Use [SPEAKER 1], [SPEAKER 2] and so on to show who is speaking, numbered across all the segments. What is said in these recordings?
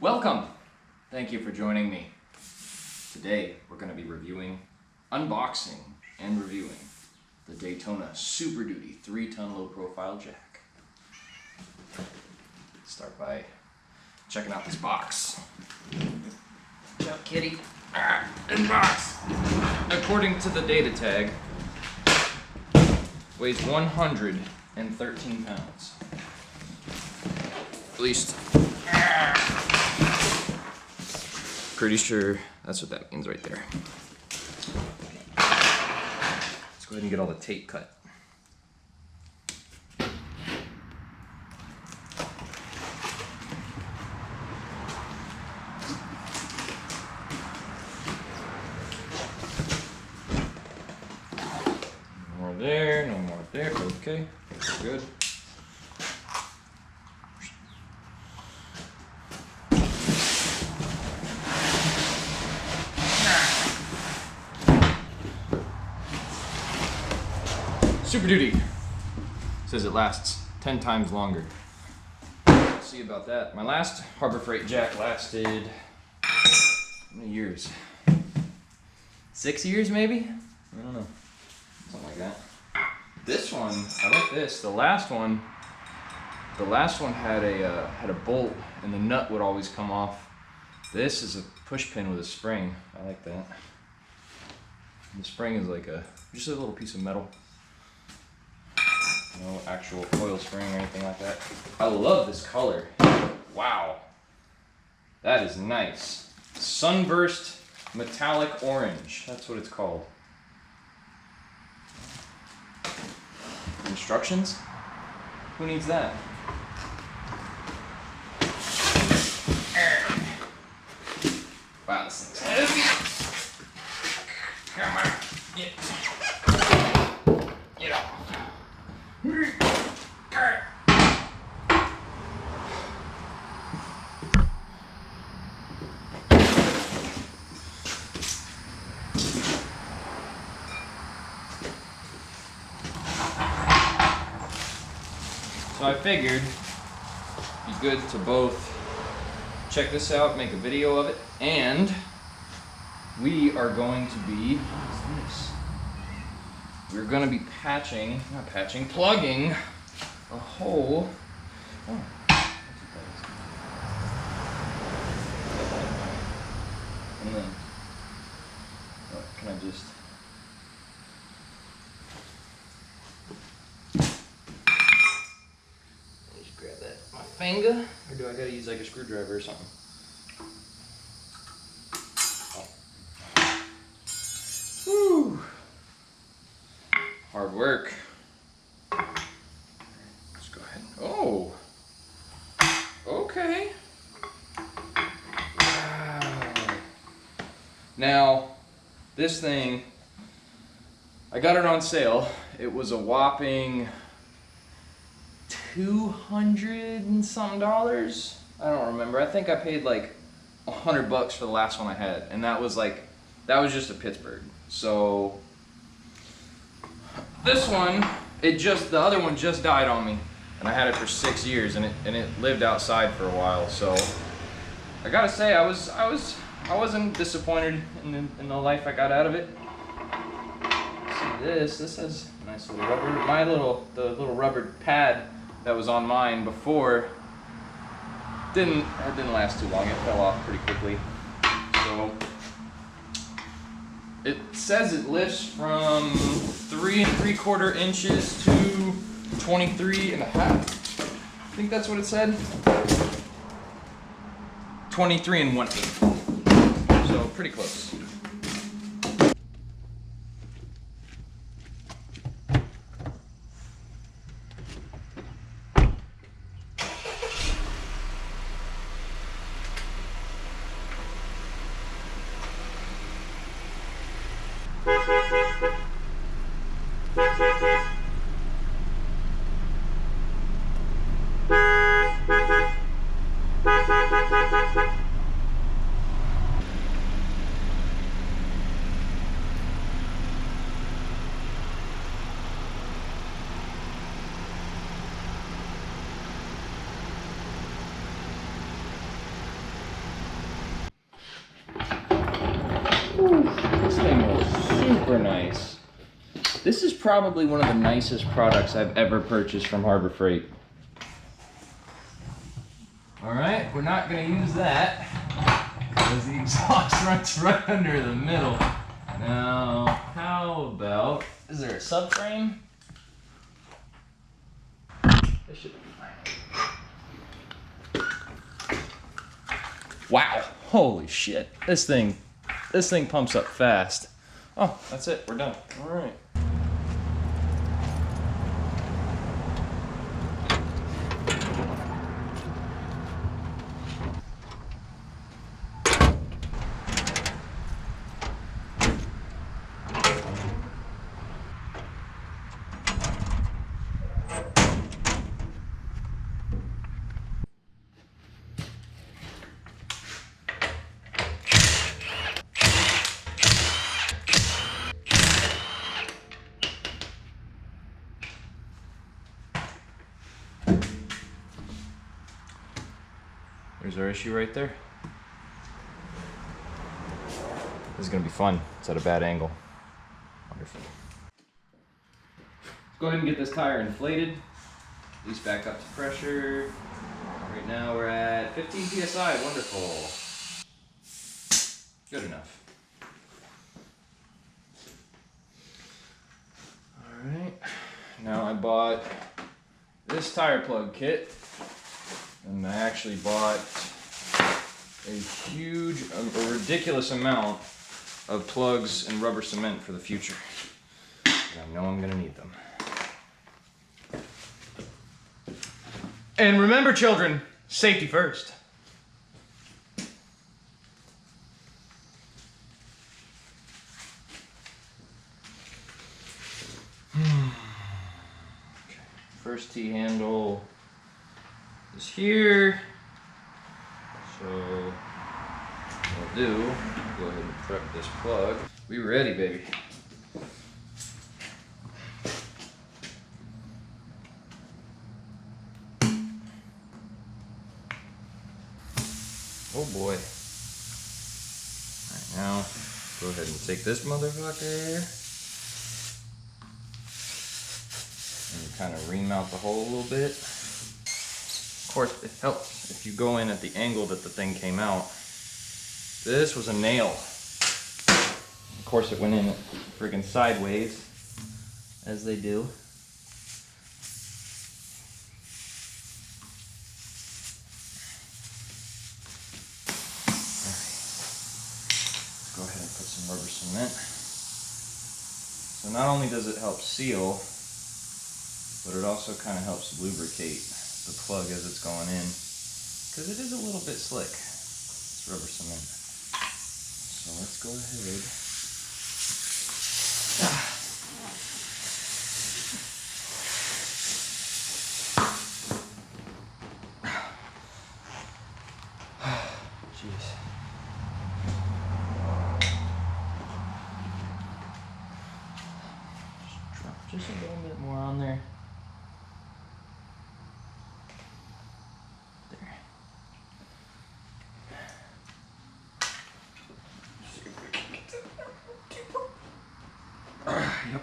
[SPEAKER 1] Welcome! Thank you for joining me. Today we're going to be unboxing and reviewing the Daytona Super Duty 3-ton low profile jack. Start by checking out this box. Good job, kitty. Unbox! According to the data tag, weighs 113 pounds. At least, pretty sure that's what that means right there. Let's go ahead and get all the tape cut. No more there, no more there. Okay, good. Super Duty says it lasts 10 times longer. We'll see about that. My last Harbor Freight jack lasted, how many years? 6 years maybe? I don't know. Something like that. This one, I like this. The last one had a bolt and the nut would always come off. This is a push pin with a spring. I like that. And the spring is like just a little piece of metal. No actual coil spring or anything like that. I love this color. Wow. That is nice. Sunburst metallic orange. That's what it's called. Instructions? Who needs that? Wow, this thing's heavy. Come on. Get off. So I figured it'd be good to both check this out, make a video of it, and we are going to be, what is this? We're going to be plugging a hole. Oh, and then, can I just grab that with my finger, or do I gotta use like a screwdriver or something? Oh. Woo! Hard work. Let's go ahead. Oh! Okay. Wow. Now, this thing, I got it on sale. It was a whopping $200 and something. I don't remember. I think I paid like $100 for the last one I had, and that was just a Pittsburgh. So this one, the other one just died on me, and I had it for 6 years, and it lived outside for a while. So I gotta say, I wasn't disappointed in the life I got out of it. See this has a nice little rubber. The little rubber pad that was on mine before didn't last too long. It fell off pretty quickly. So it says it lifts from 3 3/4 inches to 23 and a half. I think that's what it said. 23 and 1/8. So pretty close. nice. This is probably one of the nicest products I've ever purchased from Harbor Freight. All right, we're not gonna use that because the exhaust runs right under the middle. Now, how about, is there a subframe? This should be fine. Wow, holy shit. This thing pumps up fast. Oh, that's it, we're done. All right. There's our issue right there. This is gonna be fun. It's at a bad angle. Wonderful. Let's go ahead and get this tire inflated. At least back up to pressure. Right now we're at 15 PSI, wonderful. Good enough. All right, now I bought this tire plug kit. And I actually bought a huge, a ridiculous amount of plugs and rubber cement for the future. And I know I'm gonna need them. And remember, children, safety first. First T-handle is here. So what I'll do, go ahead and prep this plug. We ready, baby. Oh boy. Alright, now go ahead and take this motherfucker and kind of remount the hole a little bit. Of course, it helps if you go in at the angle that the thing came out. This was a nail. Of course, it went in friggin' sideways, as they do. Go ahead and put some rubber cement. So not only does it help seal, but it also kind of helps lubricate the plug as it's going in, because it is a little bit slick. It's rubber cement. So let's go ahead. Jeez. Just drop just a little bit more on there. Yep.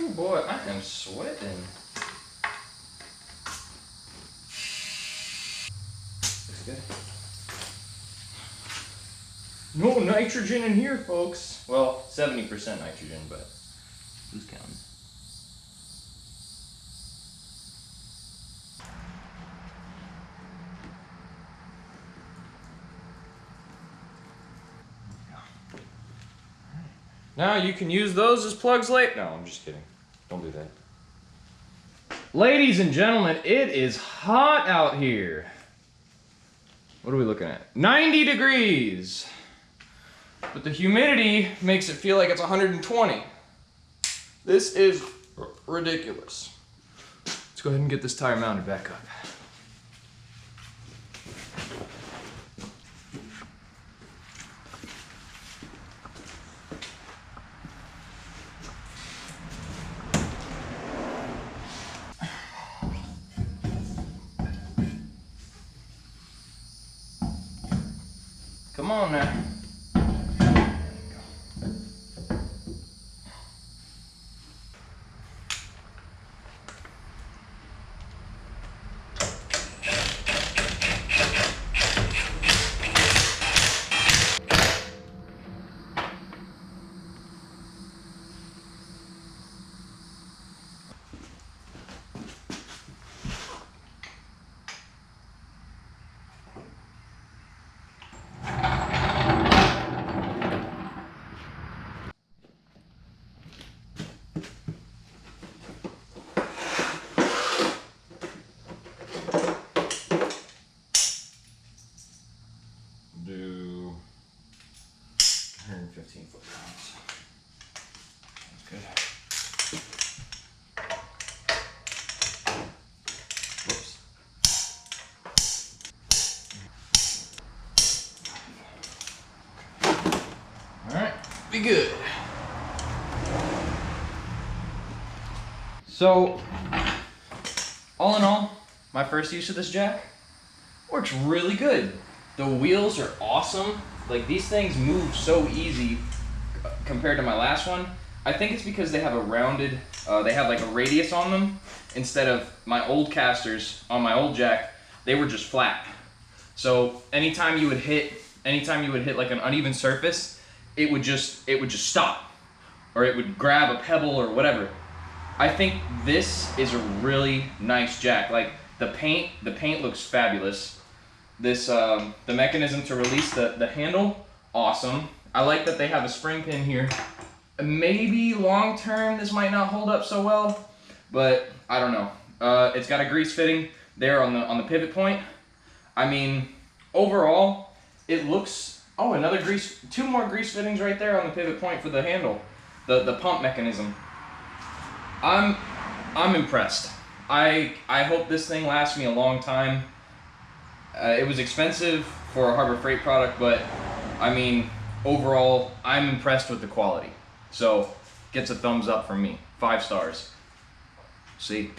[SPEAKER 1] Oh boy, I am sweating. Good. No nitrogen in here, folks. Well, 70% nitrogen, but who's counting? Now you can use those as plugs later. No, I'm just kidding. Don't do that. Ladies and gentlemen, it is hot out here. What are we looking at? 90 degrees. But the humidity makes it feel like it's 120. This is ridiculous. Let's go ahead and get this tire mounted back up. on now. Do 115 foot-pounds. That's good. Whoops. All right, be good. So, all in all, my first use of this jack works really good. The wheels are awesome. Like, these things move so easy compared to my last one. I think it's because they have a rounded, they have like a radius on them instead of my old casters on my old jack. They were just flat. So anytime you would hit like an uneven surface, it would just stop, or it would grab a pebble or whatever. I think this is a really nice jack. Like, the paint looks fabulous. This the mechanism to release the handle, awesome. I like that they have a spring pin here. Maybe long term this might not hold up so well, but I don't know. It's got a grease fitting there on the pivot point. I mean, overall, it looks, oh, two more grease fittings right there on the pivot point for the handle, the pump mechanism. I'm impressed. I hope this thing lasts me a long time. It was expensive for a Harbor Freight product, but I mean, overall, I'm impressed with the quality. So, gets a thumbs up from me. 5 stars. See?